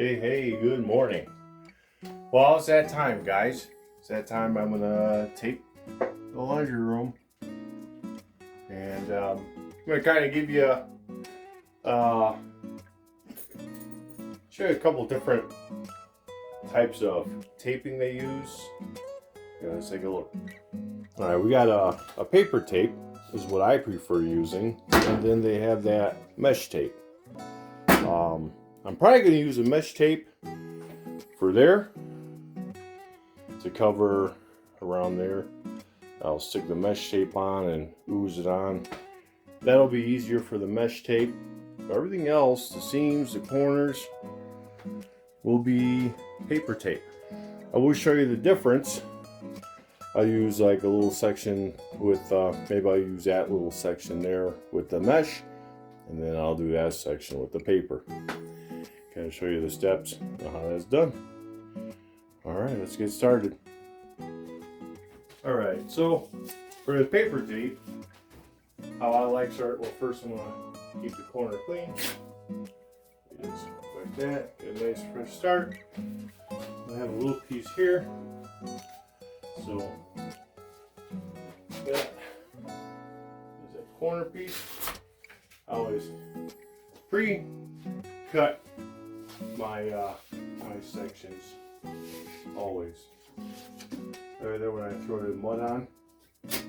Hey, good morning. Well, it's that time, guys. It's that time I'm gonna tape the laundry room. And I'm gonna kind of give you show you a couple different types of taping they use. Let's take a look. Alright, we got a paper tape is what I prefer using. And then they have that mesh tape. I'm probably going to use a mesh tape for there to cover around there. I'll stick the mesh tape on and ooze it on. That'll be easier for the mesh tape. Everything else, the seams, the corners, will be paper tape. I will show you the difference. I'll use like a little section with, maybe I'll use that little section there with the mesh, and then I'll do that section with the paper. Kind of show you the steps and how that's done. Alright, let's get started. Alright, so for the paper tape, how I like start, well, first I'm going to keep the corner clean. Just like that, get a nice fresh start. I have a little piece here. So that is a corner piece. I always pre-cut my my sections, always. Then when I throw the mud on, it's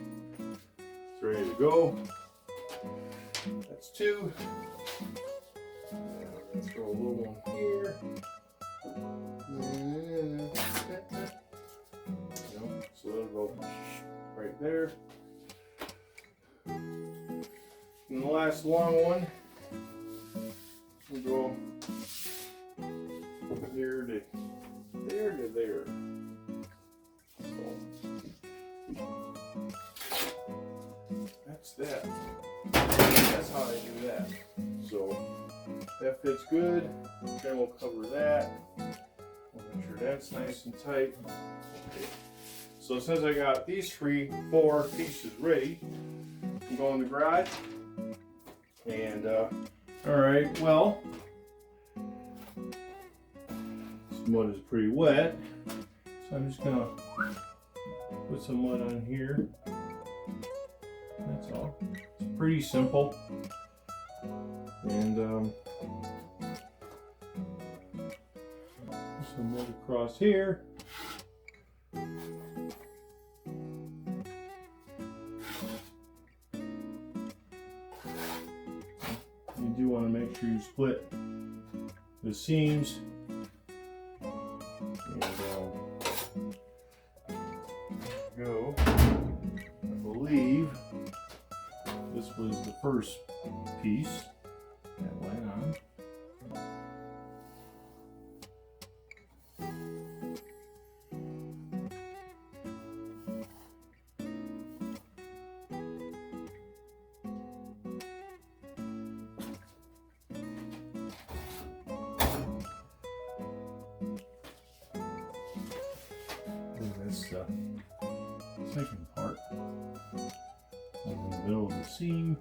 ready to go. That's two. Let's throw a little one here. So it'll go right there. And the last long one will go there to there to there. So that's that. That's how I do that. So that fits good. Then we'll cover that. We'll make sure that's nice and tight. Okay. So since I got these four pieces ready, I'm going to the garage. And alright, well, this mud is pretty wet, so I'm just gonna put some mud on here. That's all. It's pretty simple. And some mud across here. You do want to make sure you split the seams. And go. I believe this was the first piece that went on. That's the second part in the middle of the seam.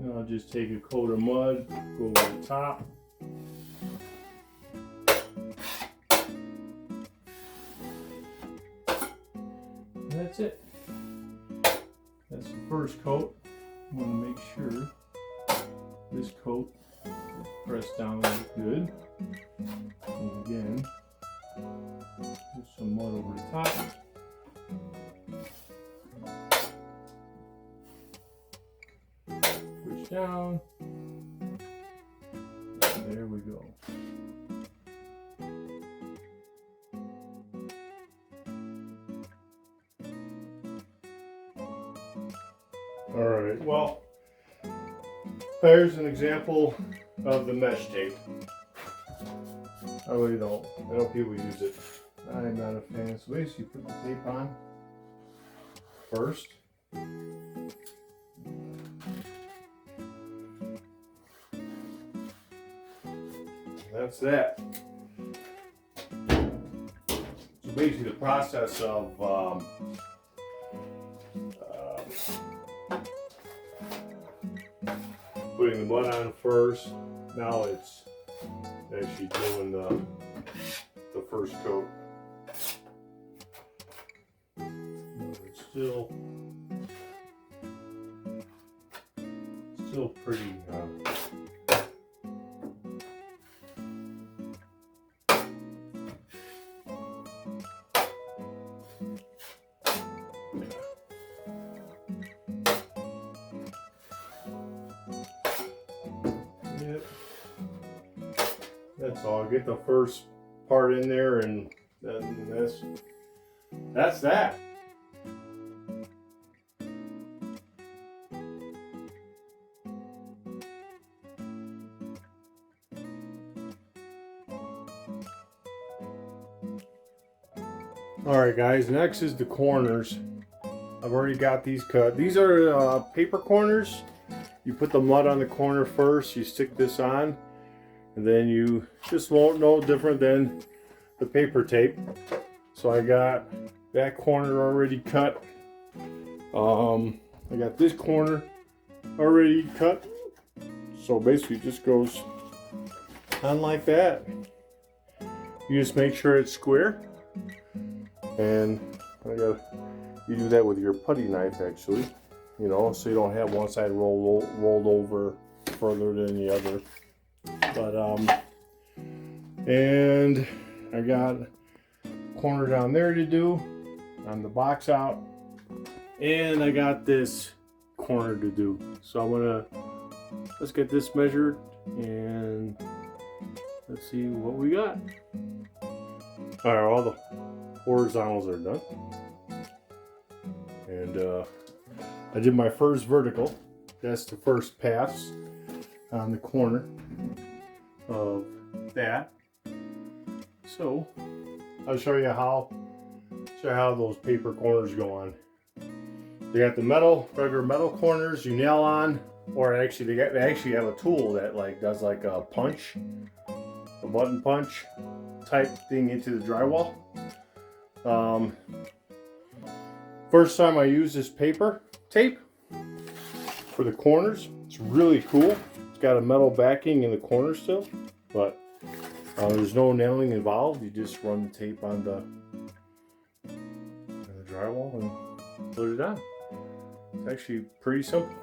Now I'll just take a coat of mud, go over the top. And that's it. That's the first coat. I want to make sure this coat is pressed down good. And again, put some mud over the top. Down. There we go. All right, well, here's an example of the mesh tape. I really don't. I know people use it. I'm not a fan. So basically, you put the tape on first. That's that. So basically, the process of putting the mud on first. Now it's actually doing the first coat. It's still pretty. Yep. That's all. Get the first part in there, and then that's that. Alright guys, next is the corners. I've already got these cut. These are paper corners. You put the mud on the corner first, you stick this on, and then you just won't know different than the paper tape. So I got that corner already cut. I got this corner already cut. So basically it just goes on like that. You just make sure it's square. And you do that with your putty knife actually, you know, so you don't have one side rolled over further than the other. But and I got corner down there to do on the box out, and I got this corner to do. So let's get this measured and let's see what we got. All right, all the horizontals are done, and I did my first vertical. That's the first pass on the corner of that. So I'll show you how those paper corners go on. They got the regular metal corners you nail on, or actually they actually have a tool that does like a punch, a button punch type thing into the drywall. First time I used this paper tape for the corners. It's really cool. It's got a metal backing in the corner still, but there's no nailing involved. You just run the tape on the drywall and put it on. It's actually pretty simple.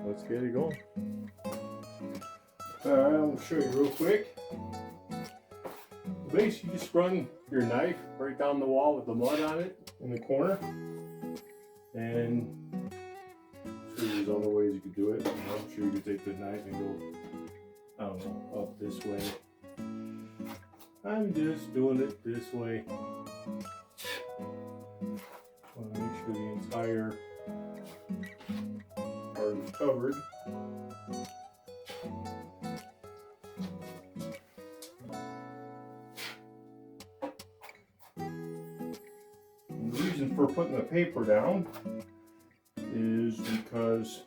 Let's get it going. Alright, I'm going to show you real quick. Basically, you just run your knife right down the wall with the mud on it in the corner, and I'm sure there's other ways you could do it. I'm sure you could take the knife and go, I don't know, up this way. I'm just doing it this way. I want to make sure the entire part is covered. The reason for putting the paper down is because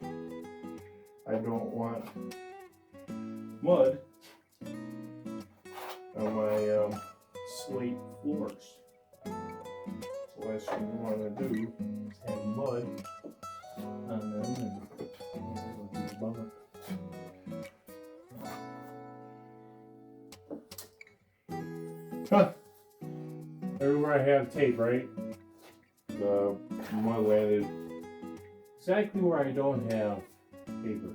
I don't want mud on my slate floors. The last thing you want to do is have mud on them, and it'll be a bummer. Huh. Everywhere I have tape, right? The mud landed exactly where I don't have paper.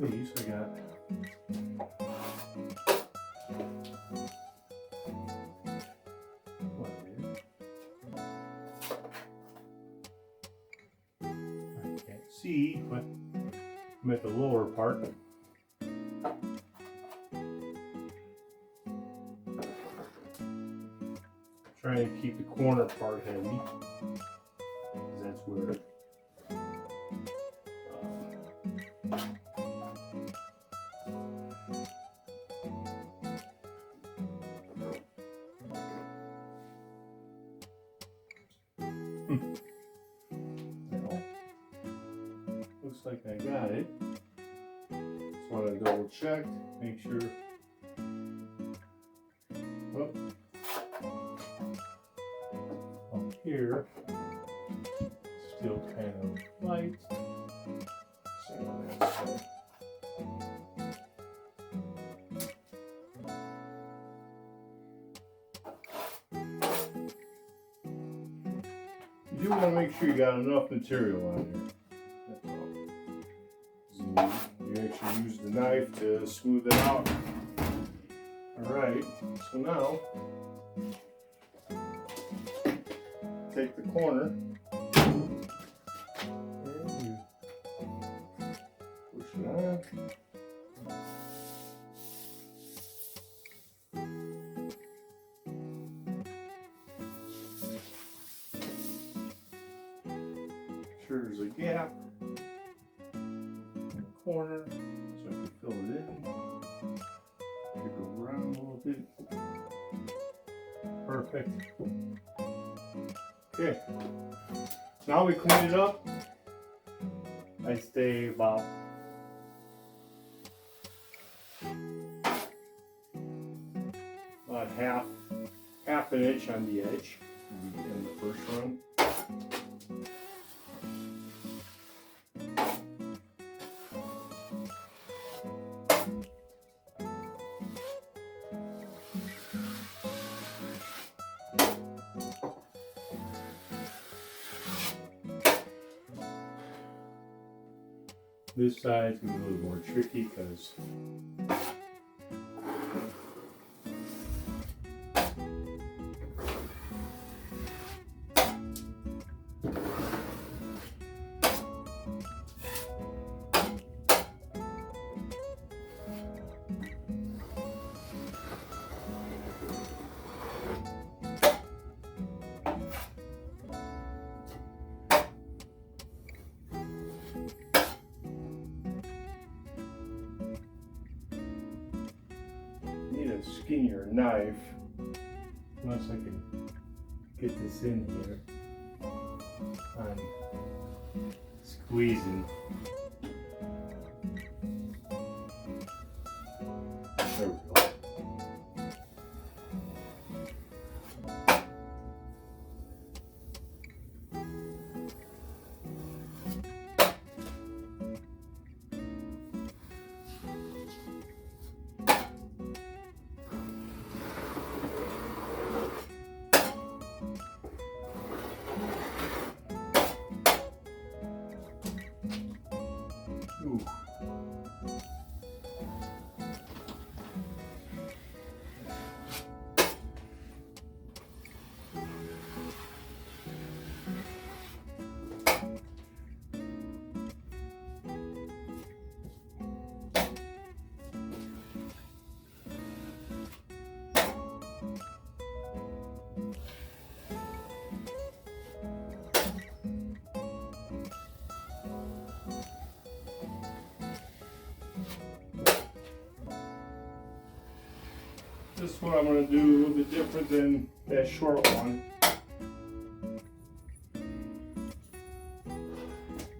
these I got. What is? I can't see, but I'm at the lower part. Trying to keep the corner part heavy, because that's where well, looks like I got it. Just want to double check, make sure. Oh. Up here, still kind of light. Same on that side. You do want to make sure you got enough material on here. That's all. You actually use the knife to smooth it out. Alright, so now take the corner and you push it on. Sure there's a gap in the corner so I can fill it in. Take it around a little bit. Perfect. Okay, now we clean it up. I stay about half an inch on the edge in the first run. This side's gonna be a little more tricky because need a skinnier knife, unless I can get this in here. I'm squeezing. There we go. Ooh. This one I'm going to do a little bit different than that short one.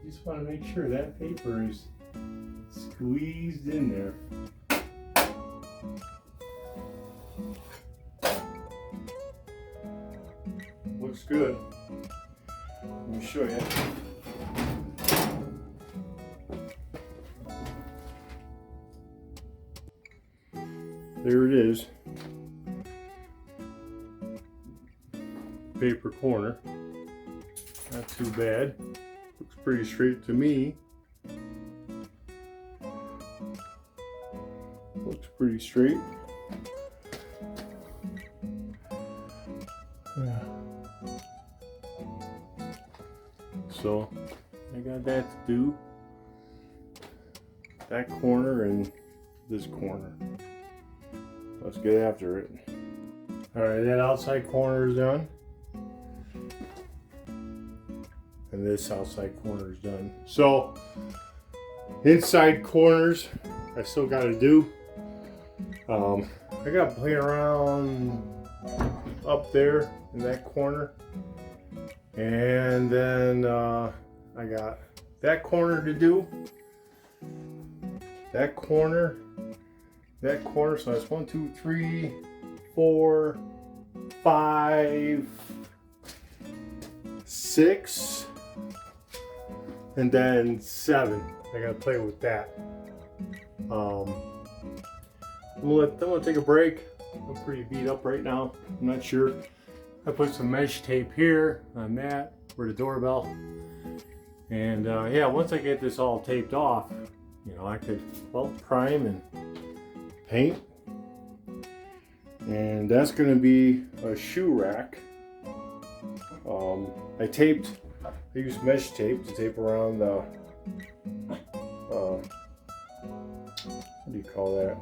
Just want to make sure that paper is squeezed in there. Looks good. Let me show you. There it is. Paper corner. Not too bad. Looks pretty straight to me. Looks pretty straight. Yeah. So I got that to do. That corner and this corner. Let's get after it. Alright, that outside corner is done. And this outside corner is done. So, inside corners, I still got to do. I got to play around up there in that corner. And then I got that corner to do. That corner. So that's 1, 2, 3, 4, 5, 6, and then 7. I gotta play with that. I'm gonna take a break. I'm pretty beat up right now. I'm not sure. I put some mesh tape here on that for the doorbell. And yeah, once I get this all taped off, you know, I could, well, prime and paint. And that's going to be a shoe rack. I used mesh tape to tape around the, what do you call that?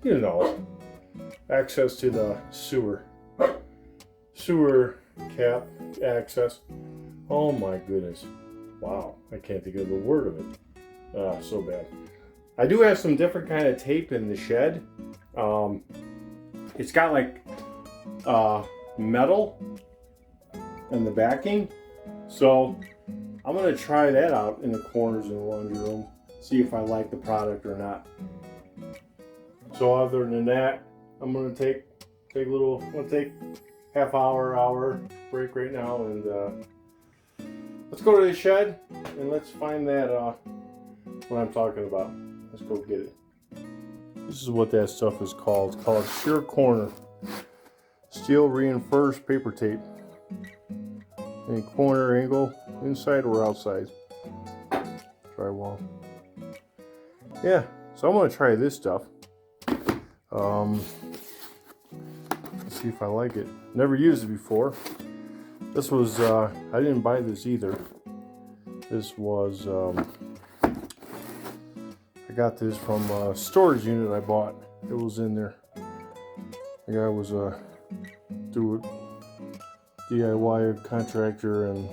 You know, access to the sewer cap access. Oh my goodness. Wow, I can't think of the word of it. So bad. I do have some different kind of tape in the shed. It's got like metal in the backing. So I'm gonna try that out in the corners in the laundry room. See if I like the product or not. So other than that, I'm gonna take half hour break right now, and let's go to the shed and let's find that what I'm talking about. Let's go get it. This is what that stuff is called. It's called Sheer Corner steel reinforced paper tape. Any corner angle, inside or outside. Drywall. Yeah, so I'm gonna try this stuff. Let's see if I like it. Never used it before. This was I didn't buy this either. This was I got this from a storage unit I bought. It was in there. The guy was a DIY contractor, and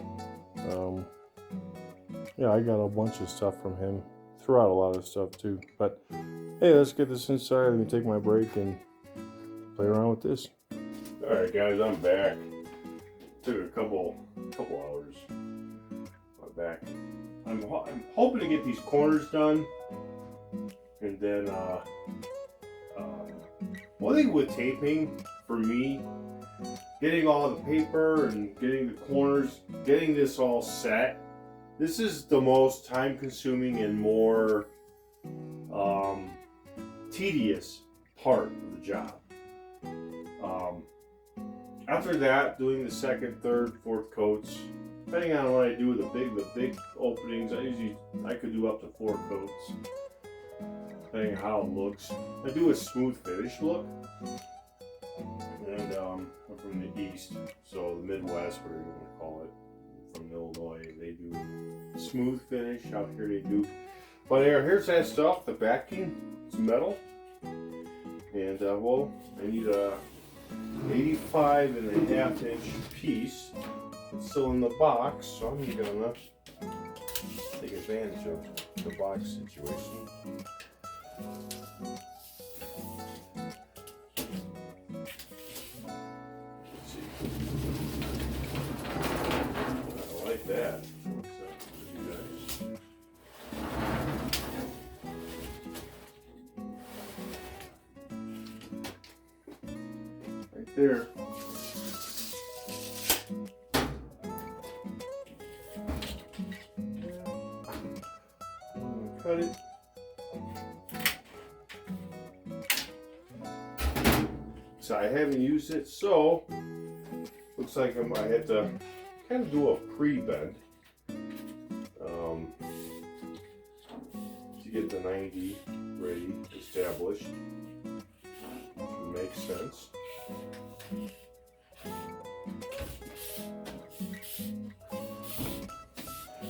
yeah, I got a bunch of stuff from him. Threw out a lot of stuff too. But hey, let's get this inside. Let me take my break and play around with this. All right, guys, I'm back. Took a couple hours. I'm back. I'm hoping to get these corners done, and then one thing with taping for me, getting all the paper and getting the corners, getting this all set. This is the most time-consuming and more tedious part of the job. After that, doing the second, third, fourth coats, depending on what I do with the big openings, I could do up to 4 coats, depending on how it looks. I do a smooth finish look, and I'm from the East, so the Midwest, whatever you want to call it. From Illinois, they do smooth finish. Out here they do. But here's that stuff. The backing, it's metal, and well, I need a 85.5-inch piece. It's still in the box, so I'm gonna take advantage of the box situation. Let's see. I like that. What's up with you guys? Right there. Cut it. So I haven't used it, so looks like I might have to kind of do a pre-bend to get the 90 ready to established, which makes sense.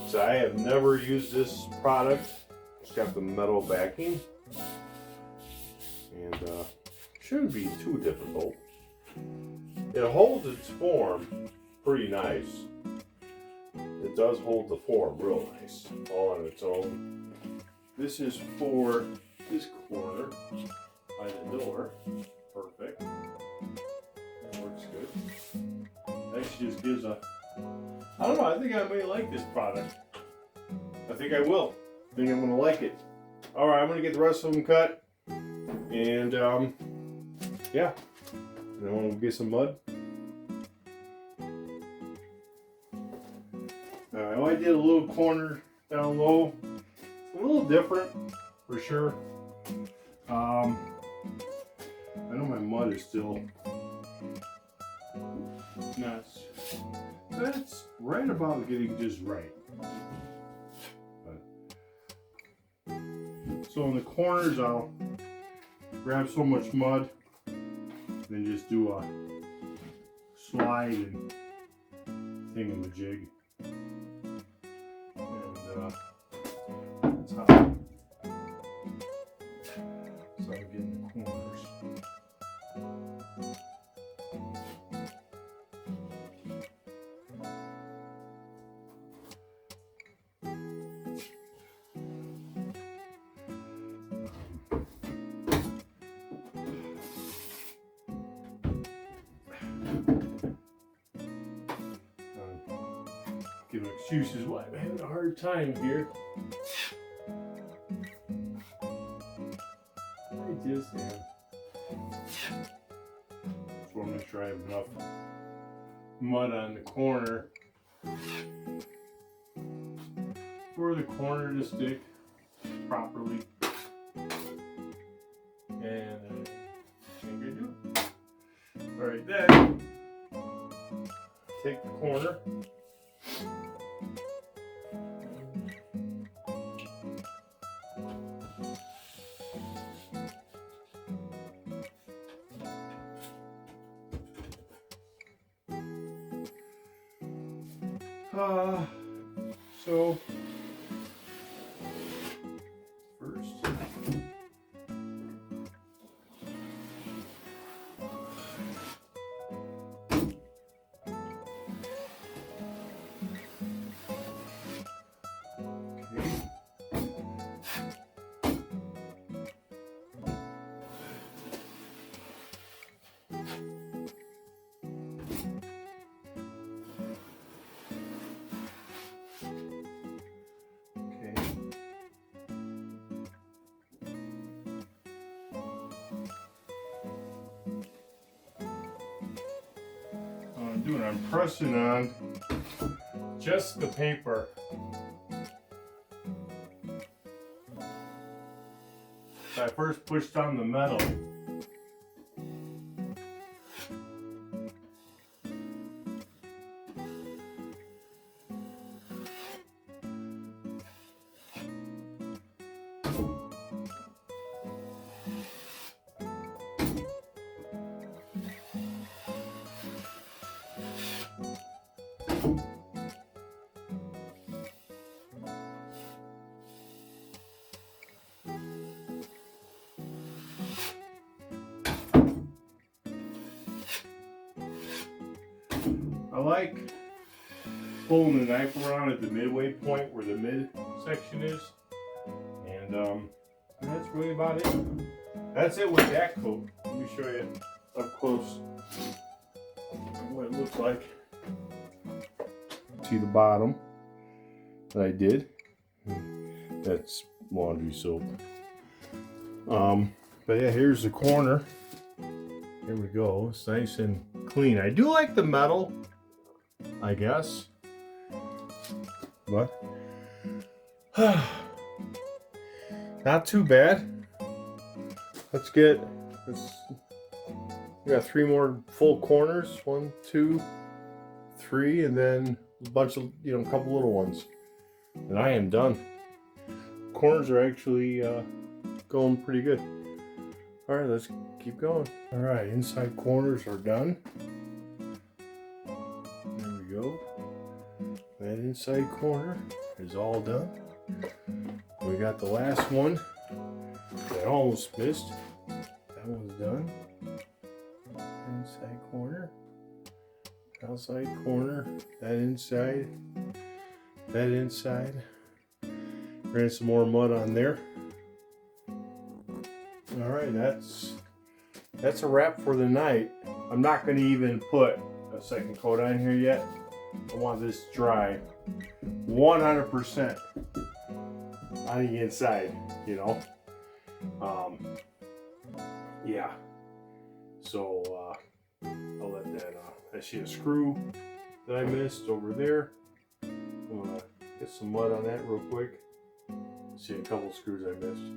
So I have never used this product. It's got the metal backing, and shouldn't be too difficult. It holds its form pretty nice. It does hold the form real nice, all on its own. This is for this corner by the door. Perfect. That works good. Actually just gives a, I don't know, I think I may like this product. I think I will. I think I'm gonna like it. Alright, I'm gonna get the rest of them cut. And yeah. And then we'll get some mud. Alright, well, I did a little corner down low. It's a little different for sure. I know my mud is still nuts. That's right about getting just right. So in the corners, I'll grab so much mud, then just do a slide and thingamajig. And that's how I get in the corners. Give excuses why I'm having a hard time here. I just am. Just want to make sure I have enough mud on the corner for the corner to stick properly. And I think I do. Alright, then take the corner. So first, I'm pressing on just the paper. So I first pushed on the metal. I like pulling the knife around at the midway point where the mid section is, and that's really about it. That's it with that coat. Let me show you up close what it looks like. See the bottom that I did? That's laundry soap. But yeah, here's the corner. Here we go. It's nice and clean. I do like the metal, I guess, but not too bad. Let's get this. We got 3 more full corners. 1, 2, 3, and then a bunch of, a couple little ones, and I am done. Corners are actually going pretty good. All right, let's keep going. All right, inside corners are done. There we go. That inside corner is all done. We got the last one that I almost missed. That one's done. Inside corner, outside corner, that inside. Ran some more mud on there. All right, that's a wrap for the night. I'm not going to even put a second coat on here yet. I want this dry 100% on the inside, you know. Yeah. So I'll let that. I see a screw that I missed over there. I'm gonna get some mud on that real quick. See a couple screws I missed,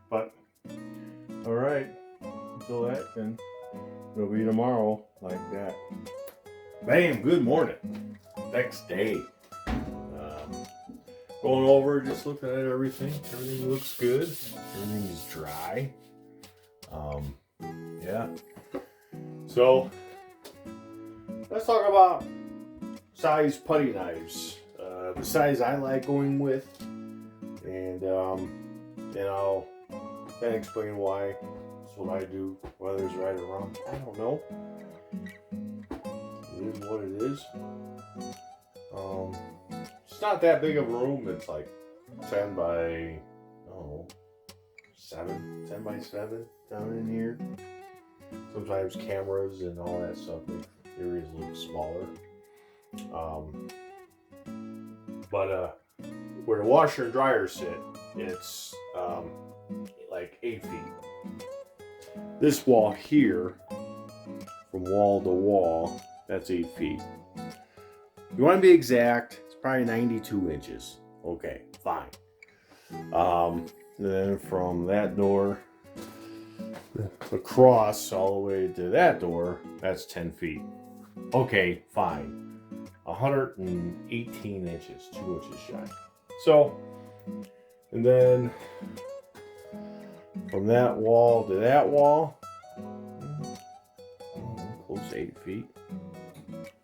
but all right. Until that, then it'll be tomorrow like that. Bam! Good morning. Next day. Going over, just looking at everything. Everything looks good. Everything is dry. Yeah. So let's talk about size putty knives. The size I like going with, and you know, can't explain why. That's what I do. Whether it's right or wrong, I don't know. It is what it is. It's not that big of a room. It's like 10 by, I don't know, 10 by 7 down in here. Sometimes cameras and all that stuff make areas look smaller. But where the washer and dryer sit, it's like 8 feet. This wall here, from wall to wall, that's 8 feet. You want to be exact, it's probably 92 inches. Okay, fine. Then from that door across all the way to that door, that's 10 feet. Okay, fine. 118 inches, 2 inches shy. So, and then from that wall to that wall, close to 8 feet.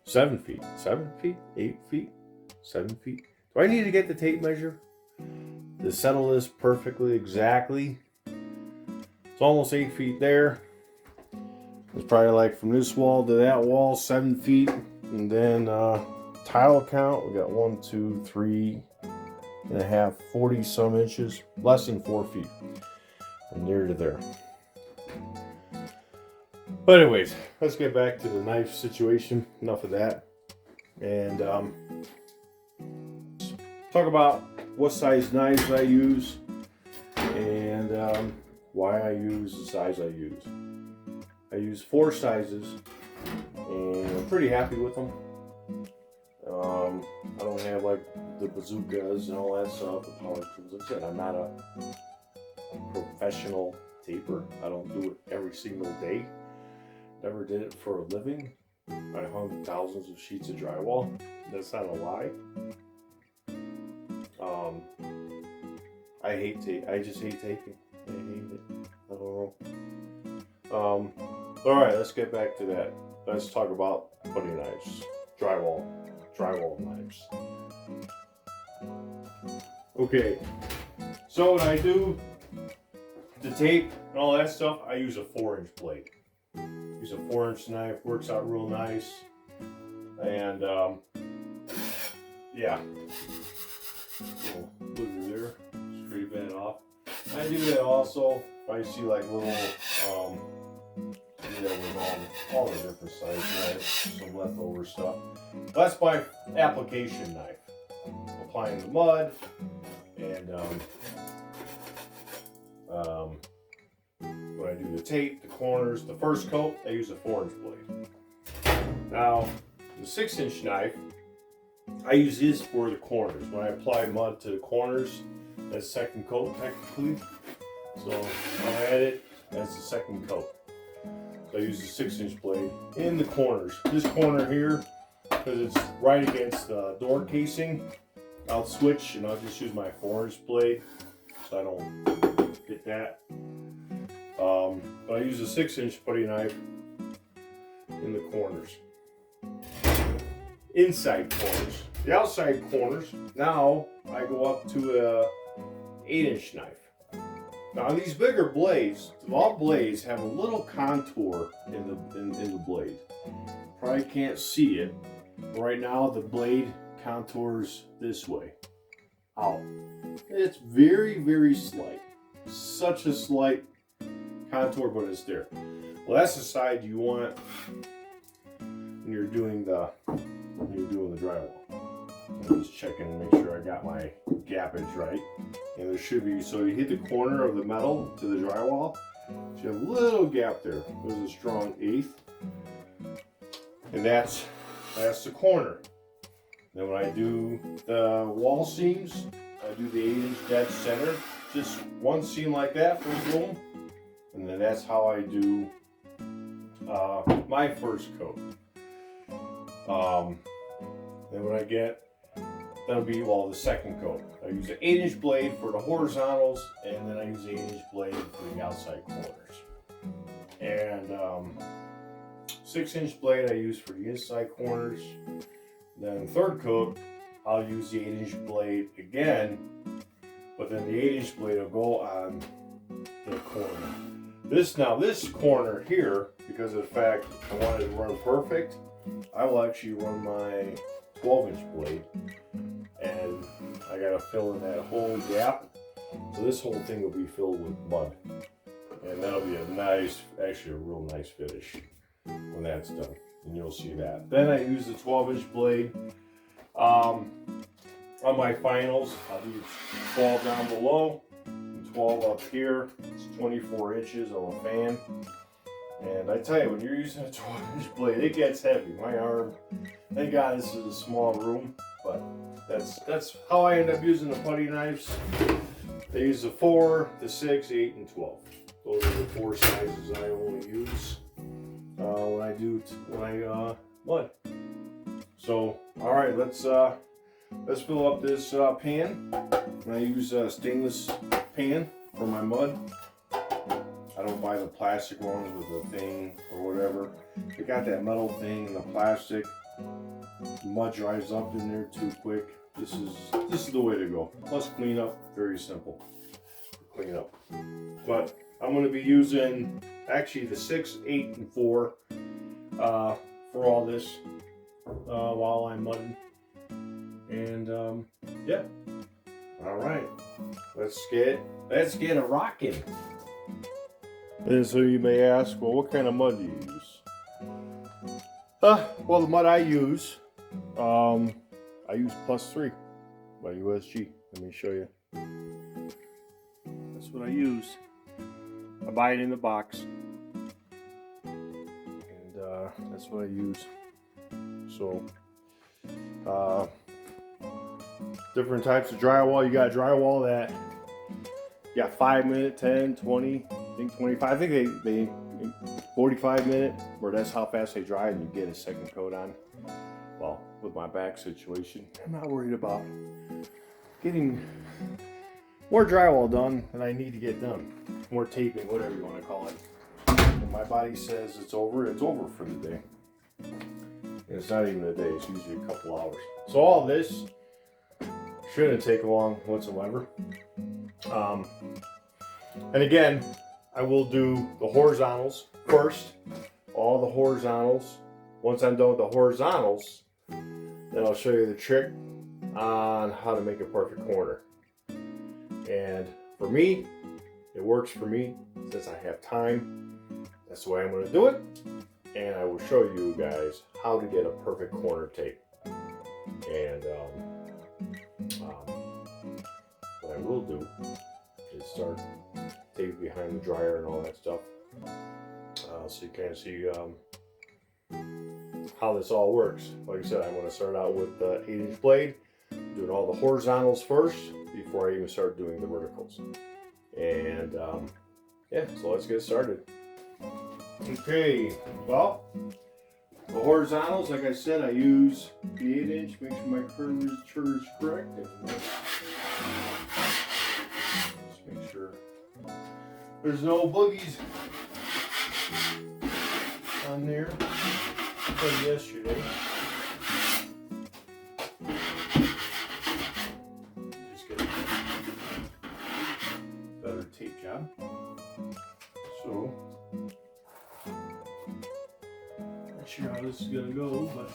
7 feet. 7 feet? 8 feet? 7 feet? Do I need to get the tape measure to settle this perfectly, exactly? It's almost 8 feet there. It's probably like from this wall to that wall, 7 feet. And then tile count, we got 1, 2, 3 and a half, 40 some inches, less than 4 feet from there to there. But anyways, let's get back to the knife situation. Enough of that. And talk about what size knives I use and why I use the size I use. I use 4 sizes and I'm pretty happy with them. I don't have like the bazookas and all that stuff, the power tools. Like I said, I'm not a professional taper. I don't do it every single day. Never did it for a living. I hung thousands of sheets of drywall. That's not a lie. I hate tape. I just hate taping. I hate it. I don't know. All right, let's get back to that. Let's talk about putty knives, drywall knives. Okay, so when I do the tape and all that stuff, I use a 4-inch blade. Use a 4-inch knife, works out real nice, and yeah. So, look at there, scrape that off. I do that also if I see like little, with all the different size knives, some leftover stuff. That's my application knife. Applying the mud and when I do the tape, the corners, the first coat, I use a 4-inch blade. Now, the 6-inch knife, I use this for the corners. When I apply mud to the corners, that's second coat technically. So when I add it, that's the second coat. So I use the 6-inch blade in the corners. This corner here, because it's right against the door casing, I'll switch and I'll just use my 4-inch blade so I don't get that. But I use a 6-inch putty knife in the corners. Inside corners. The outside corners, now I go up to a 8-inch knife. Now these bigger blades, all blades have a little contour in the blade. Probably can't see it. Right now the blade contours this way, out. It's very, very slight. Such a slight contour, but it's there. Well, that's the side you want when you're doing the drywall. I'm just checking to make sure I got my gappage right. And there should be, so you hit the corner of the metal to the drywall, so you have a little gap there. There's a strong 1/8. And that's the corner. Then when I do the wall seams, I do the 8-inch dead center. Just one seam like that, boom. And then that's how I do my first coat. Then when I get, that'll be, well, the second coat. I use an 8-inch blade for the horizontals, and then I use an 8-inch blade for the outside corners. And 6-inch blade I use for the inside corners. Then third coat, I'll use the 8-inch blade again, but then the 8-inch blade will go on the corner. This corner here, because of the fact I want it to run perfect, I will actually run my 12-inch blade, and I gotta fill in that whole gap. So this whole thing will be filled with mud, and that'll be a nice, actually a real nice finish when that's done, and you'll see that. Then I use the 12-inch blade on my finals. I'll do 12 down below and 12 up here. It's 24 inches of a fan. And I tell you, when you're using a 12-inch blade, it gets heavy. My arm, thank God this is a small room, but that's how I end up using the putty knives. I use the 4, the 6, 8, and 12. Those are the 4 sizes I only use when I mud. So, all right, let's fill up this pan. And I use a stainless pan for my mud. I don't buy the plastic ones with the thing or whatever. They got that metal thing and the plastic. The mud dries up in there too quick. This is the way to go. Plus cleanup, very simple. Clean up. But I'm going to be using actually the 6, 8, and 4 for all this while I'm mudding. And yeah. All right. Let's get a rocking. And so you may ask, well, what kind of mud do you use? Well, the mud I use +3 by USG. Let me show you. That's what I use. I buy it in the box, and that's what I use. So, different types of drywall. You got drywall that you got 5 minute, 10, 20, I think 25. I think they 45 minute, where that's how fast they dry, and you get a second coat on. Well, with my back situation, I'm not worried about getting more drywall done than I need to get done. More taping, whatever you want to call it. When my body says it's over for the day. And it's not even a day, it's usually a couple hours. So all this shouldn't take long whatsoever. And again, I will do the horizontals first. All the horizontals. Once I'm done with the horizontals, then I'll show you the trick on how to make a perfect corner. And for me, it works for me since I have time. That's the way I'm going to do it. And I will show you guys how to get a perfect corner tape. And what I will do is start tape behind the dryer and all that stuff. So you kind of see how this all works. Like I said, I'm going to start out with the 8-inch blade, doing all the horizontals first before I even start doing the verticals. And yeah, so let's get started. Okay, well, the horizontals, like I said, I use the 8-inch, make sure my curvature is correct. Just make sure there's no boogies on there from yesterday. Just get a better tape job. So, not sure how this is gonna go, but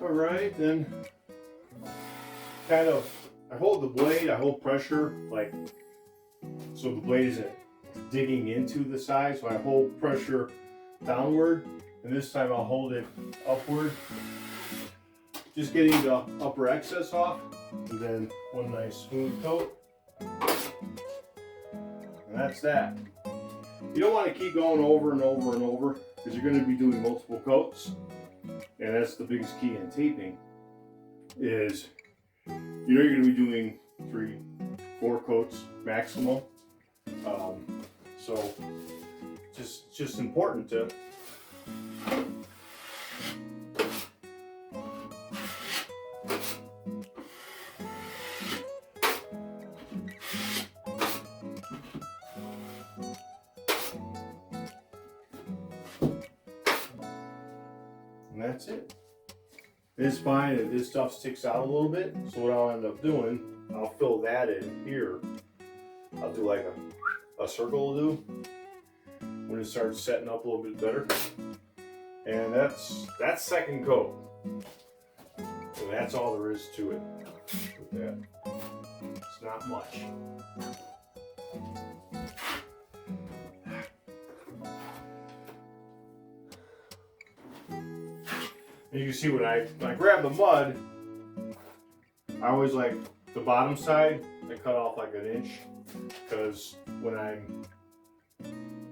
all right, then kind of, I hold the blade, I hold pressure, like, so the blade isn't digging into the side, so I hold pressure downward, and this time I'll hold it upward, just getting the upper excess off, and then one nice smooth coat, and that's that. You don't want to keep going over and over and over, because you're going to be doing multiple coats. And that's the biggest key in taping, is you're going to be doing 3, 4 coats maximum. So just important to and that's it. It's fine if this stuff sticks out a little bit. So what I'll end up doing, I'll fill that in here. I'll do like a circle will do when it starts setting up a little bit better. And that's second coat. And that's all there is to it with that. It's not much. And you can see when I grab the mud, I always like the bottom side, I cut off like 1 inch, because when I'm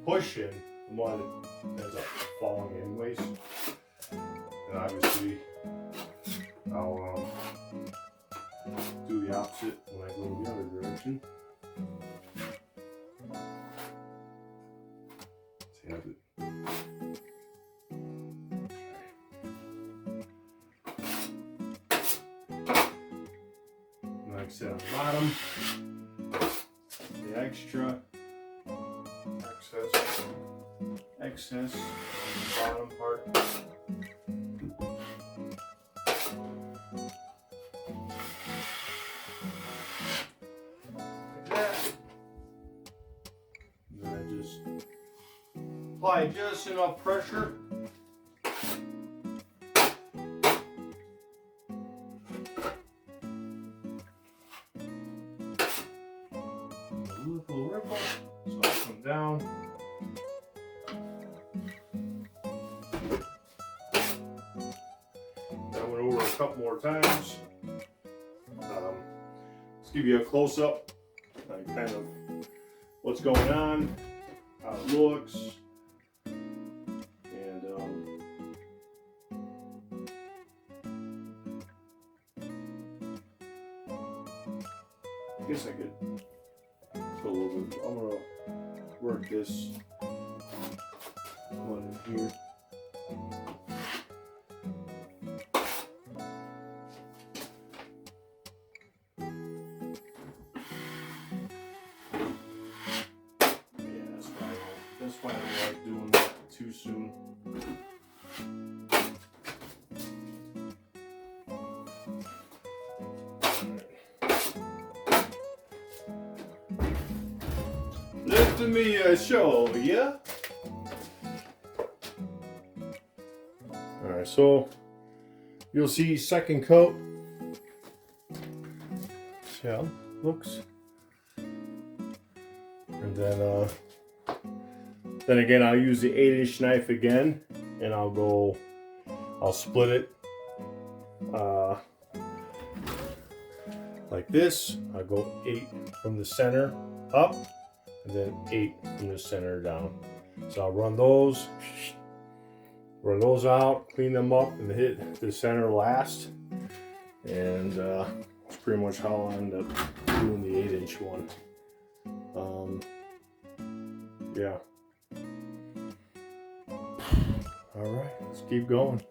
pushing, the mud ends up falling anyways. And obviously, I'll do the opposite when I go the other direction. See how it. Like I said, on the bottom, the excess on the bottom part. Like that. And then I just apply just enough pressure. Little ripple, so I'll come down. I went over a couple more times. Let's give you a close-up, like kind of what's going on, how it looks, and I guess I could. A little bit. I'm gonna work this one in here. Yeah, that's why I don't like doing that too soon. Let me show ya. Alright, so you'll see second coat. See how it looks. And then again, I'll use the 8-inch knife again, and I'll split it like this. I'll go 8 from the center up, and then 8 from the center down. So I'll run those out, clean them up, and hit the center last. And that's pretty much how I end up doing the 8-inch one. Yeah. All right, let's keep going.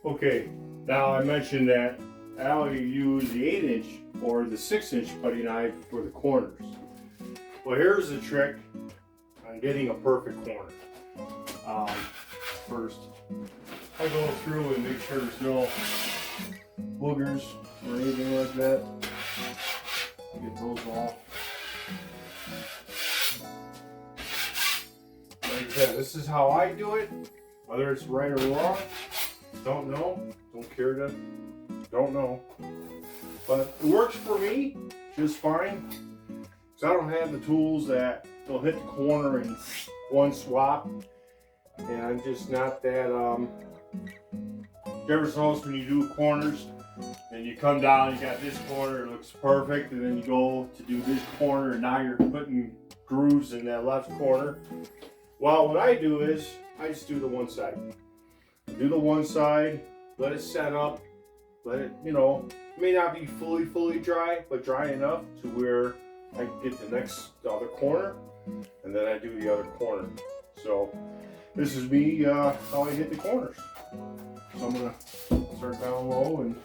Okay, now I mentioned that I only use the 8-inch or the 6-inch putty knife for the corners. Well, here's the trick on getting a perfect corner. First, I go through and make sure there's no boogers or anything like that. Get those off. Like I said, this is how I do it. Whether it's right or wrong, don't know. Don't care to. Don't know. But it works for me just fine. Because I don't have the tools that will hit the corner in one swap. And I'm just not that, you ever notice when you do corners and you come down, you got this corner, it looks perfect, and then you go to do this corner and now you're putting grooves in that left corner. Well, what I do is, I just do the one side. Do the one side, let it set up, let it, you know, may not be fully dry, but dry enough to where I can get the other corner, and then I do the other corner. So this is me, how I hit the corners. So I'm gonna start down low and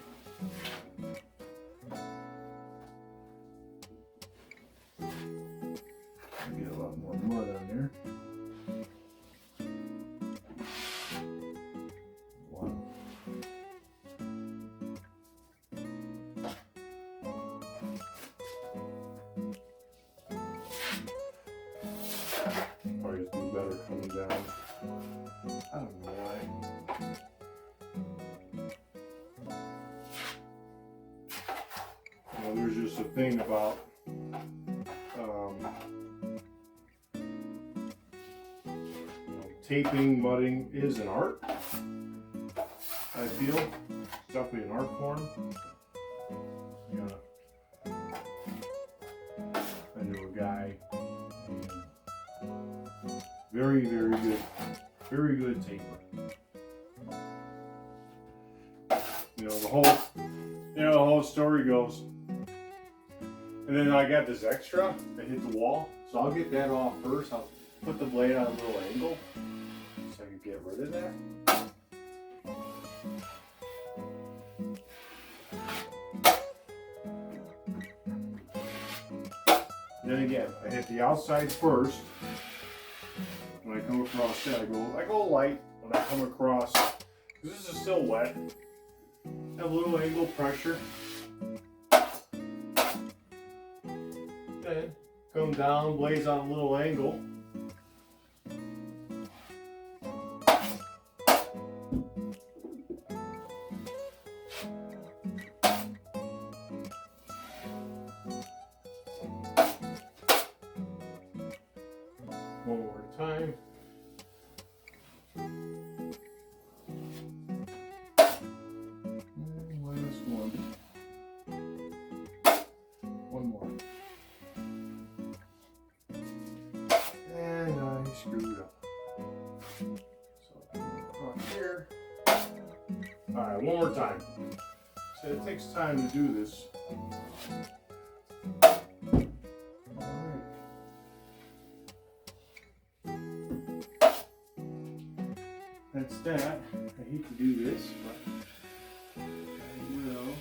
get a lot more mud on there. Wow. Probably just do better coming down. I don't know why. Well, there's just a thing about taping, mudding is an art. I feel it's definitely an art form. Yeah. I knew a guy, very good taper. The whole story goes. And then I got this extra that hit the wall, so I'll get that off first. I'll put the blade on a little angle so I can get rid of that. And then again, I hit the outside first. When I come across that, I go light when I come across. This is still wet. Have a little angle pressure. Then come down, blaze on a little angle. One more time. Last one. One more. And I screwed up. So across here. Alright, one more time. So it takes time to do this. That's that. I hate to do this, but I will.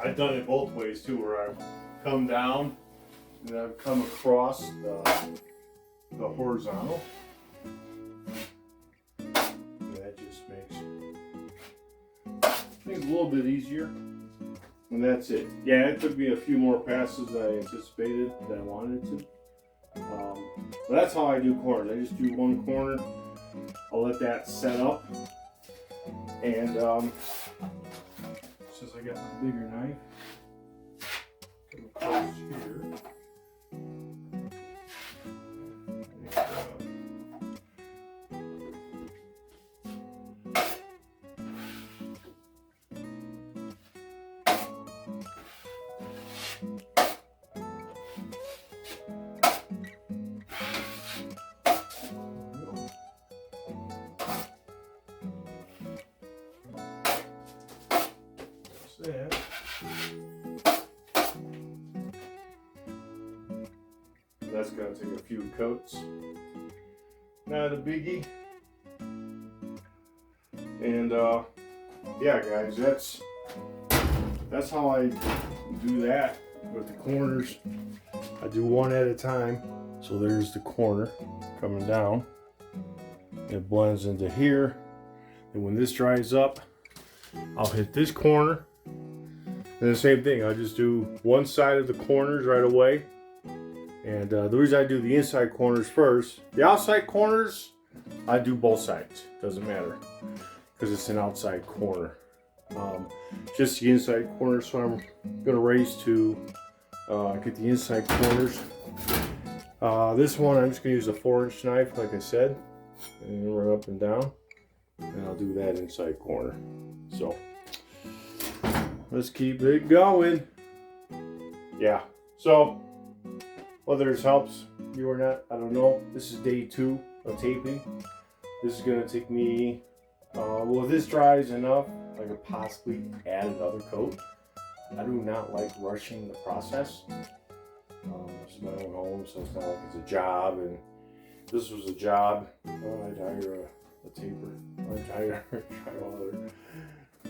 I've done it both ways too, where I've come down and I've come across the horizontal. That just makes things a little bit easier. And that's it. Yeah, it took me a few more passes than I anticipated that I wanted to. But that's how I do corners. I just do one corner. I'll let that set up. And since I got my bigger knife, come across here. That. That's going to take a few coats. Not a biggie. And yeah, guys, that's how I do that with the corners. I do one at a time. So there's the corner coming down. It blends into here. And when this dries up, I'll hit this corner. And the same thing, I'll just do one side of the corners right away. And the reason I do the inside corners first, the outside corners, I do both sides. Doesn't matter, because it's an outside corner. Just the inside corner, so I'm going to raise to get the inside corners. This one, I'm just going to use a 4-inch knife, like I said, and run up and down. And I'll do that inside corner. So let's keep it going. Yeah, so whether this helps you or not, I don't know. This is day 2 of taping. This is gonna take me, well, if this dries enough, I could possibly add another coat. I do not like rushing the process. This is my own home, so it's not like it's a job, and this was a job. Oh, I'd hire a taper. I'd hire a drywaller.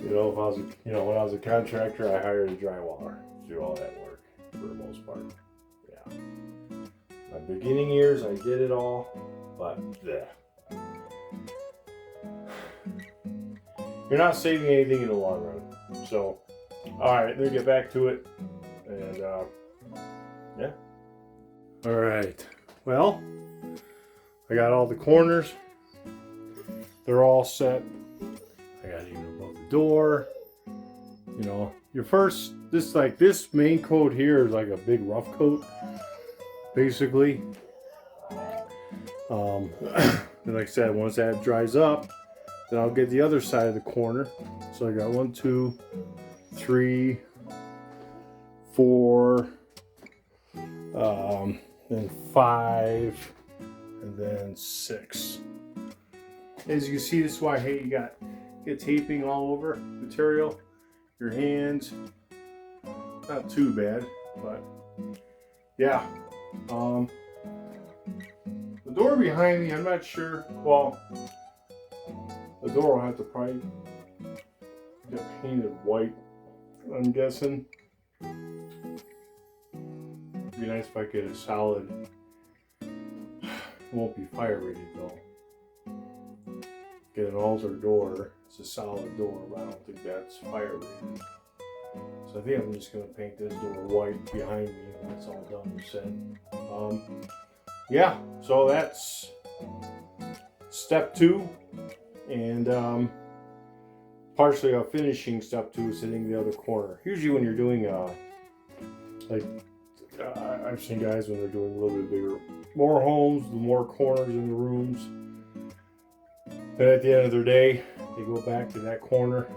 You know, if I was, when I was a contractor, I hired a drywaller to do all that work for the most part. Yeah. My beginning years, I did it all, but yeah. You're not saving anything in the long run. So, all right, let's get back to it. And yeah. All right. Well, I got all the corners. They're all set. I got even above the door. You know, your first, this main coat here is like a big rough coat, basically. And like I said, once that dries up, then I'll get the other side of the corner. So I got 1, 2, 3, 4, then 5, and then 6. As you can see, this is why I hate you get taping all over material. Your hands, not too bad, but yeah. The door behind me, I'm not sure. Well, the door will have to probably get painted white, I'm guessing. It'd be nice if I could get a solid, it won't be fire rated though. Get an altar door, it's a solid door, but I don't think that's fire rated. So I think I'm just gonna paint this door white behind me and that's all done and said. Yeah, so that's step 2, and partially a finishing step 2 is hitting the other corner. Usually when you're doing I've seen guys when they're doing a little bit bigger, more homes, the more corners in the rooms. And at the end of their day, they go back to that corner.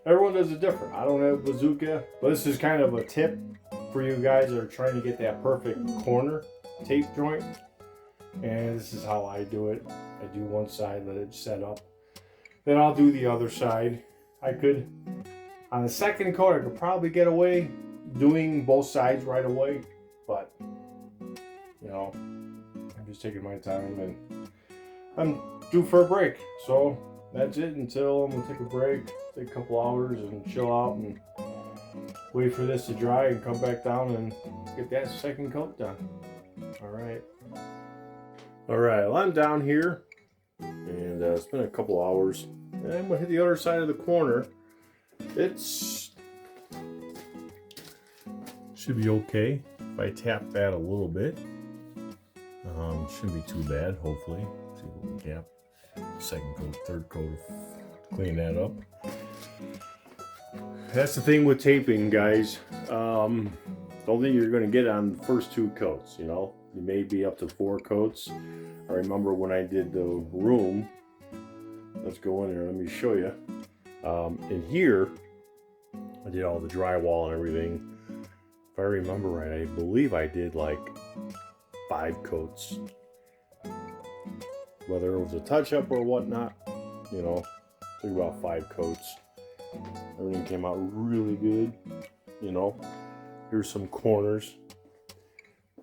Everyone does it different. I don't have a bazooka, but this is kind of a tip for you guys that are trying to get that perfect corner tape joint. And this is how I do it. I do one side, let it set up. Then I'll do the other side. I could, on the second coat, I could probably get away doing both sides right away. But, I'm just taking my time and I'm due for a break. So that's it until I'm gonna take a break, take a couple hours and chill out and wait for this to dry and come back down and get that second coat done. Alright, well, I'm down here and it's been a couple hours and I'm gonna hit the other side of the corner. It's should be okay if I tap that a little bit. Shouldn't be too bad, hopefully. See what we tap. second coat, third coat, clean that up. That's the thing with taping, guys. Don't think you're going to get on the first 2 coats, you know. You may be up to 4 coats. I remember when I did the room. Let's go in there. Let me show you. In here, I did all the drywall and everything. If I remember right, I believe I did like 5 coats. Whether it was a touch-up or whatnot, you know, I think about 5 coats. Everything came out really good, you know. Here's some corners.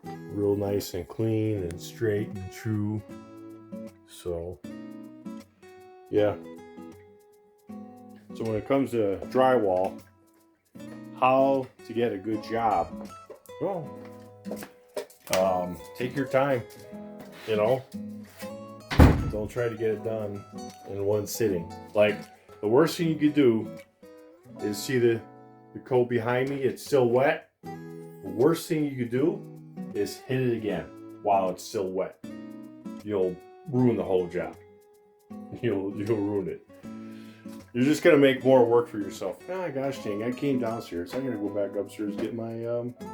Real nice and clean and straight and true. So, yeah. So when it comes to drywall, how to get a good job? Well, take your time, you know. Don't try to get it done in one sitting. Like, the worst thing you could do is see the coat behind me, it's still wet. The worst thing you could do is hit it again while it's still wet. You'll ruin the whole job. You'll ruin it. You're just gonna make more work for yourself. Ah, gosh dang! I came downstairs. I gotta go back upstairs and get my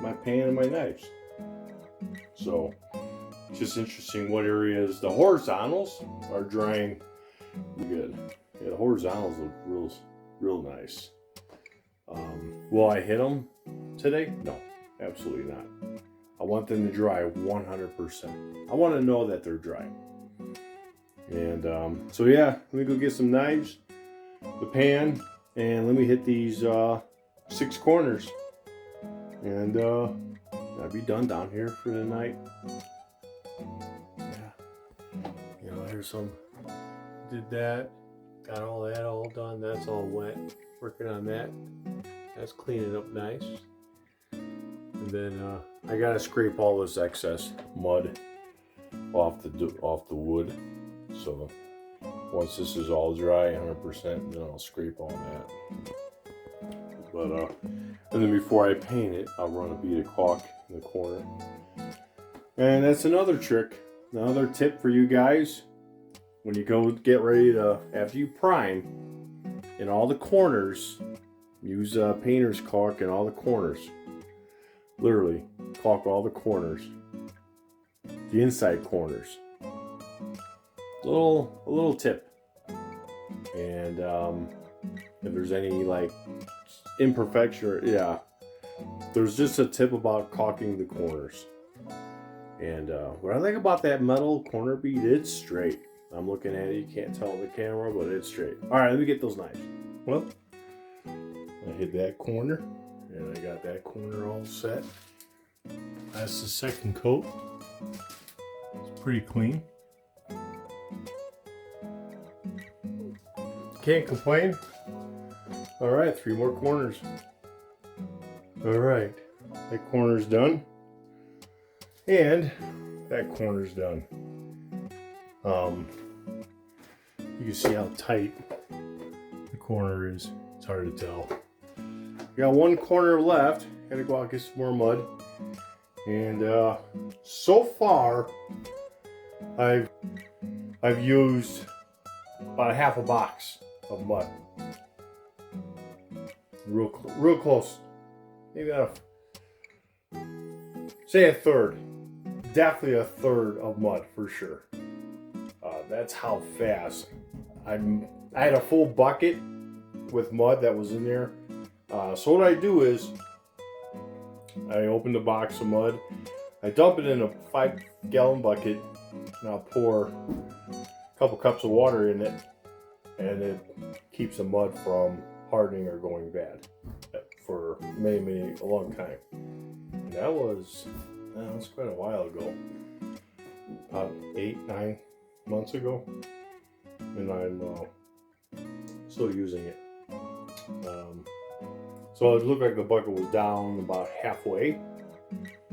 my pan and my knives. So it's just interesting what areas the horizontals are drying good. Yeah, the horizontals look real nice. Will I hit them today? No, absolutely not. I want them to dry 100%. I want to know that they're dry. And so yeah, let me go get some knives, the pan, and let me hit these 6 corners. And I'll be done down here for the night. Yeah, you know, here's some. Did that. Got all that all done. That's all wet. Working on that. That's cleaning up nice. And then I gotta scrape all this excess mud off the wood. So once this is all dry, 100%, then I'll scrape all that. But and then before I paint it, I'll run a bead of caulk in the corner. And that's another trick, another tip for you guys. When you go get ready to, after you prime, in all the corners, use painter's caulk in all the corners. Literally, caulk all the corners. The inside corners. A little tip. And if there's any like imperfection, yeah, there's just a tip about caulking the corners. And what I like about that metal corner bead, it's straight. I'm looking at it, you can't tell on the camera, but it's straight. All right, let me get those knives. Well, I hit that corner, and I got that corner all set. That's the second coat. It's pretty clean. Can't complain. All right, 3 more corners. All right, that corner's done. And that corner's done. You can see how tight the corner is. It's hard to tell. Got 1 corner left. Gotta go out and get some more mud. And so far, I've used about half a box of mud. Real close. Maybe say a third. Definitely a third of mud for sure. That's how fast. I had a full bucket with mud that was in there. So what I do is I open the box of mud, I dump it in a 5-gallon bucket, and I'll pour a couple cups of water in it, and it keeps the mud from hardening or going bad for a long time. And that was quite a while ago, about 8-9 months ago, and I'm still using it. So it looked like the bucket was down about halfway,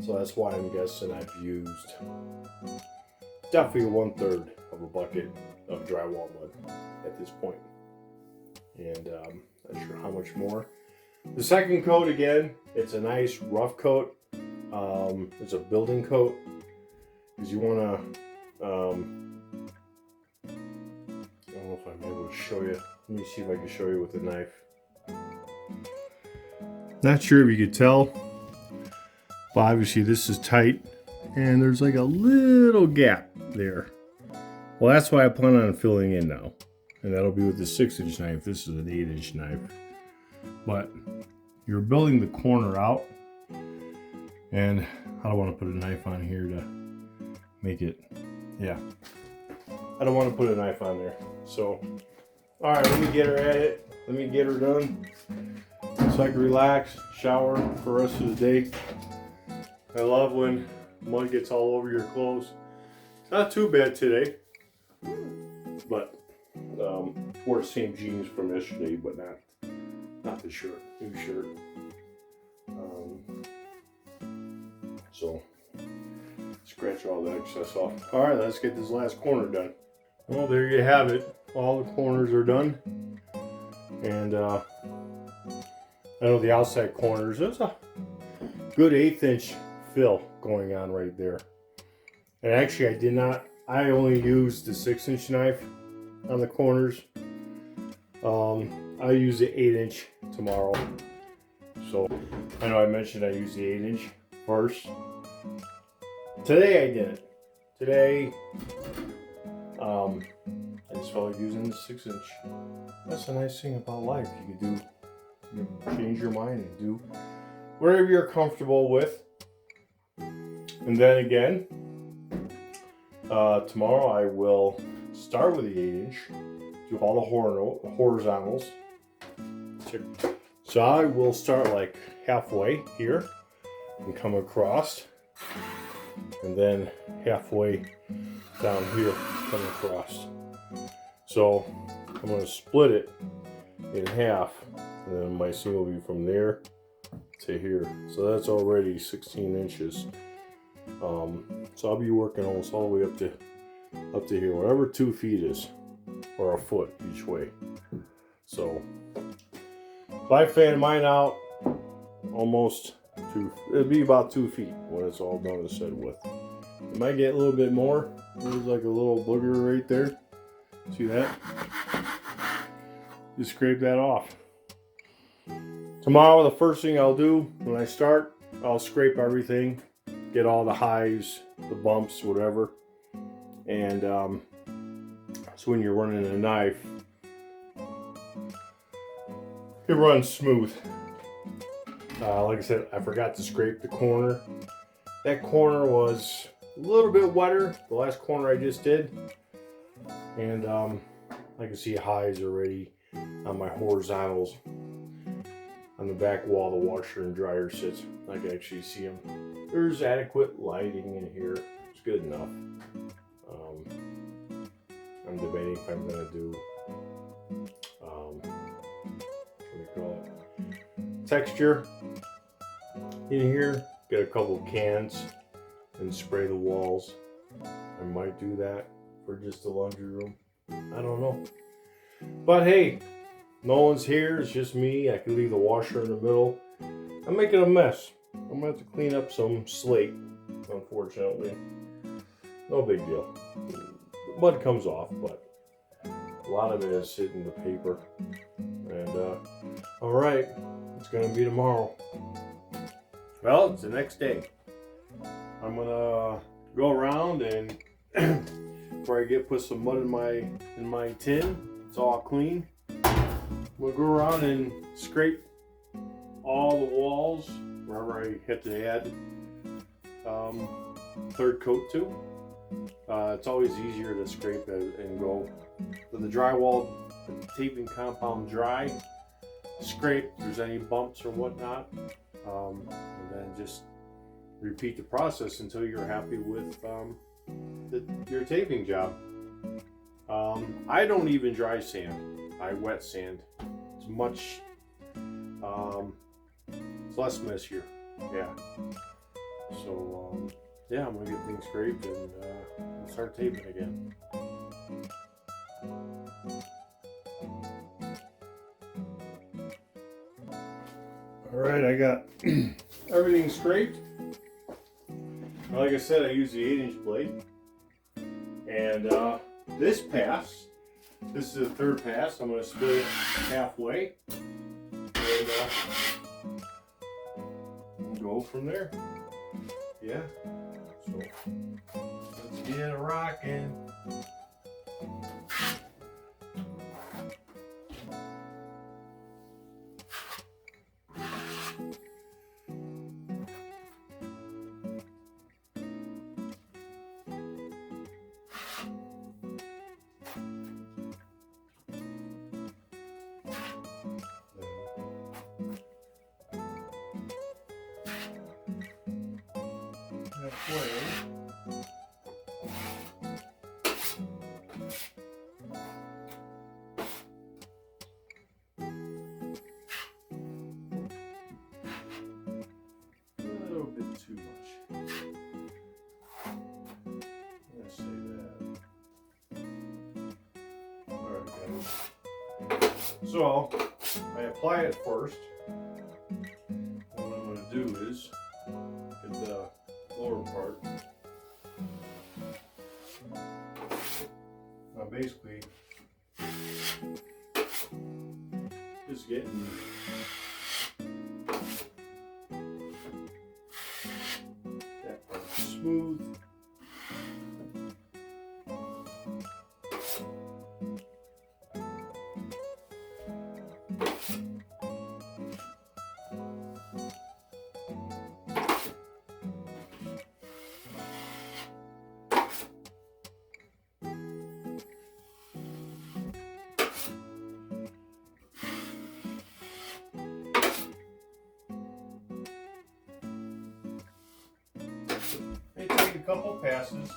so that's why I'm guessing I've used definitely 1/3 of a bucket of drywall mud at this point. And not sure how much more. The second coat, again, it's a nice rough coat. It's a building coat, because you want to don't know if I'm able to show you. Let me see if I can show you with the knife. Not sure if you could tell, but obviously this is tight and there's like a little gap there. Well, that's why I plan on filling in now. And that'll be with the 6-inch knife. This is an 8-inch knife. But you're building the corner out, and I don't want to put a knife on here to make it, yeah. I don't want to put a knife on there. So, all right, let me get her at it. Let me get her done so I can relax, shower for the rest of the day. I love when mud gets all over your clothes. It's not too bad today, but wore the same jeans from yesterday, but not the shirt, new shirt. So scratch all the excess off. All right, let's get this last corner done. Well, there you have it. All the corners are done, and I know the outside corners. There's a good 1/8-inch fill going on right there. And actually, I only used the 6-inch knife on the corners. I'll use the 8-inch tomorrow. So I know I mentioned I used the 8-inch first. Today I didn't. Today I just felt like using the 6-inch. That's the nice thing about life. You can change your mind and do whatever you're comfortable with. And then again, tomorrow I will start with the 8-inch, do all the horizontals. So I will start like halfway here and come across, and then halfway down here, come across. So I'm going to split it in half, and then my seam will be from there to here. So that's already 16 inches. So I'll be working almost all the way up to here, whatever 2 feet is, or a foot each way. So I fan mine out almost it'll be about 2 feet when it's all done and said with. It might get a little bit more. There's like a little booger right there. See that? Just scrape that off. Tomorrow, the first thing I'll do when I start, I'll scrape everything, get all the highs, the bumps, whatever. And so when you're running a knife, it runs smooth. Like I said, I forgot to scrape the corner. That corner was a little bit wetter, the last corner I just did. And I can see highs already on my horizontals. On the back wall, the washer and dryer sits. I can actually see them. There's adequate lighting in here. It's good enough. I'm debating if I'm going to do, what do you call it? Texture in here. Get a couple of cans and spray the walls. I might do that for just the laundry room. I don't know. But hey, no one's here. It's just me. I can leave the washer in the middle. I'm making a mess. I'm going to have to clean up some slate, unfortunately. No big deal. The mud comes off, but a lot of it is sitting in the paper. And, all right, it's going to be tomorrow. Well, it's the next day. I'm going to go around and before I put some mud in my tin, it's all clean. We'll go around and scrape all the walls wherever I have to add third coat to. It's always easier to scrape and go. With the drywall, the taping compound dry, scrape if there's any bumps or whatnot, and then just repeat the process until you're happy with your taping job. I don't even dry sand. I wet sand. It's much, it's less messier. Yeah. So, yeah, I'm gonna get things scraped and we'll start taping again. All right, I got everything scraped. Like I said, I use the 8-inch blade, and this pass This is the third pass. I'm going to split it halfway. And we'll go from there. Yeah. So let's get it rocking. Halfway. A little bit too much. I'm gonna say that. Alright guys. So I apply it first. And what I'm gonna do is get the lower part. Now basically just getting that part smooth. They take a couple passes.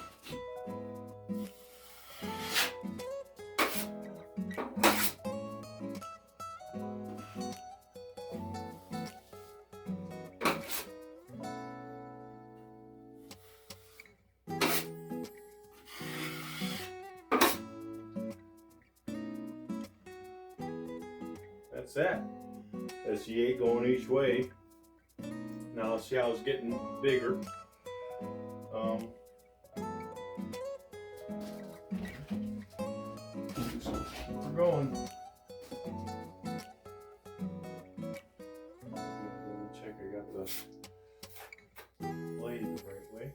That's that. That's the 8 going each way. Now let's see how it's getting bigger. We're going. Let me check I got the blade the right way.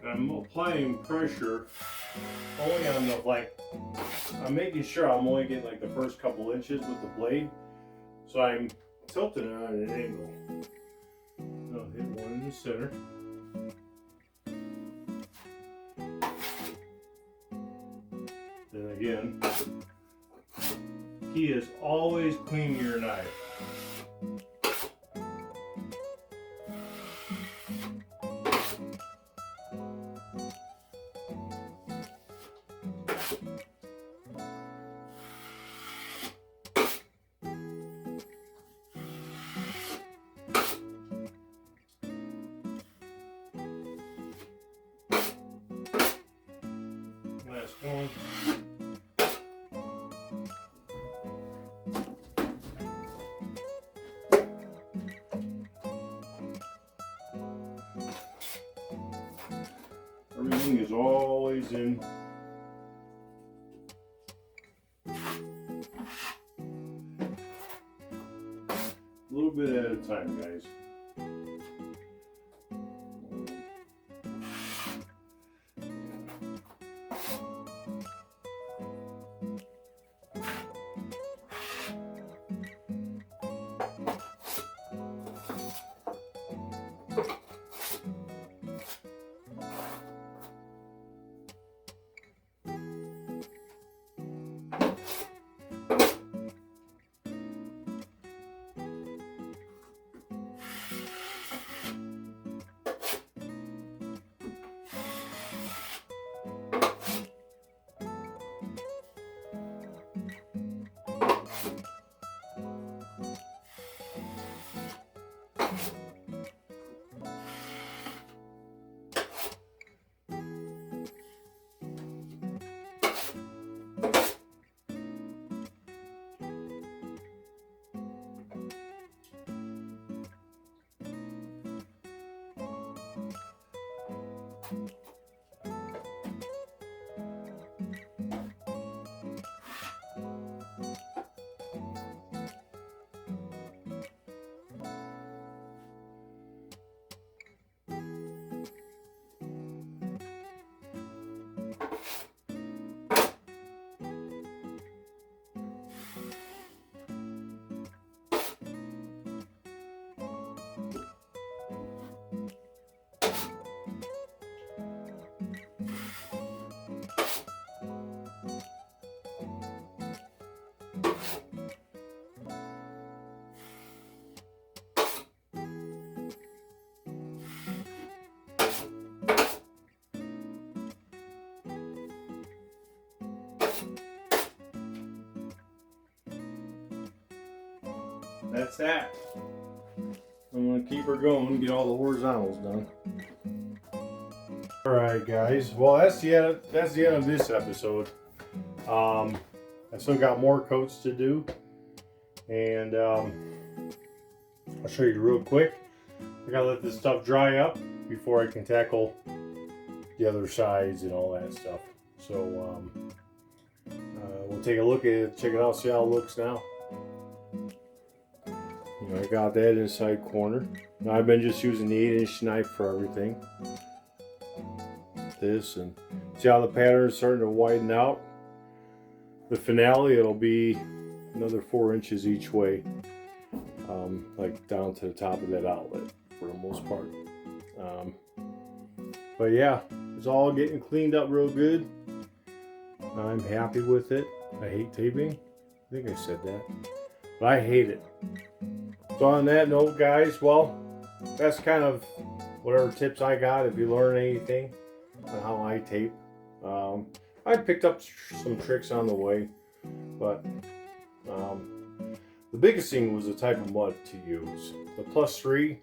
I'm applying pressure only on the, I'm making sure I'm only getting like the first couple inches with the blade. So I'm tilting it on an angle. I'll hit one in the center. Then again, key is always clean your knife. Last one. Everything is always in a little bit at a time, guys. That's that. I'm gonna keep her going, get all the horizontals done. All right, guys. Well, that's the end of this episode. I still got more coats to do, and I'll show you real quick. I gotta let this stuff dry up before I can tackle the other sides and all that stuff. So we'll take a look at it, check it out, see how it looks now. You know, I got that inside corner. Now I've been just using the 8-inch knife for everything. This, and see how the pattern is starting to widen out. The finale, it'll be another 4 inches each way, like down to the top of that outlet for the most part. But yeah, it's all getting cleaned up real good. I'm happy with it. I hate taping. I think I said that, but I hate it. So on that note, guys, well, that's kind of whatever tips I got. If you learn anything on how I tape, I picked up some tricks on the way, but the biggest thing was the type of mud to use. The +3,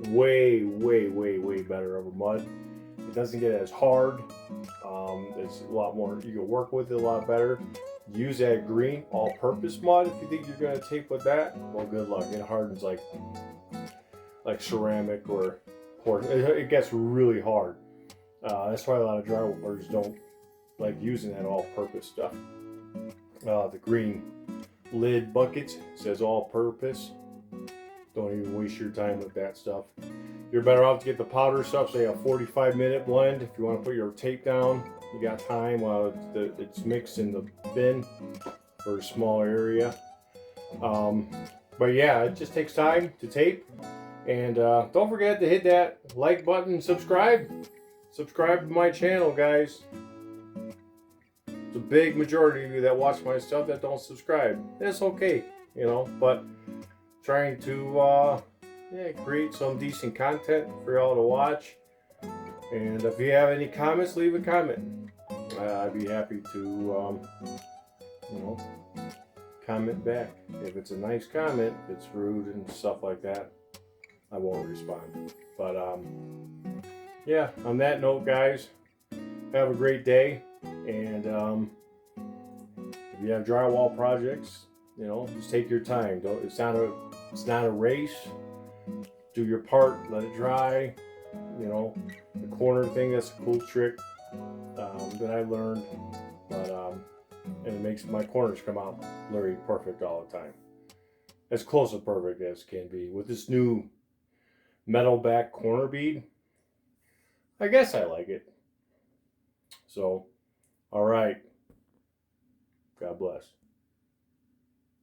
way better over mud. It doesn't get as hard. It's a lot more, you can work with it a lot better. Use that green all-purpose mud if you think you're going to tape with that. Well, good luck. It hardens like ceramic or it gets really hard. That's why a lot of drywallers don't like using that all-purpose stuff. The green lid bucket says all-purpose. Don't even waste your time with that stuff. You're better off to get the powder stuff, say a 45-minute blend. If you want to put your tape down, you got time while it's mixed in the bin for a small area. But yeah, it just takes time to tape. And don't forget to hit that like button, subscribe to my channel, guys. It's a big majority of you that watch my stuff that don't subscribe. That's okay, you know, but trying to create some decent content for y'all to watch. And if you have any comments, leave a comment. I'd be happy to, comment back. If it's a nice comment, if it's rude and stuff like that, I won't respond. But yeah, on that note, guys, have a great day. And if you have drywall projects, just take your time. It's not a race. Do your part, let it dry. The corner thing, that's a cool trick that I learned. But and it makes my corners come out blurry perfect all the time. As close to perfect as can be. With this new metal back corner bead, I guess I like it. So, all right. God bless.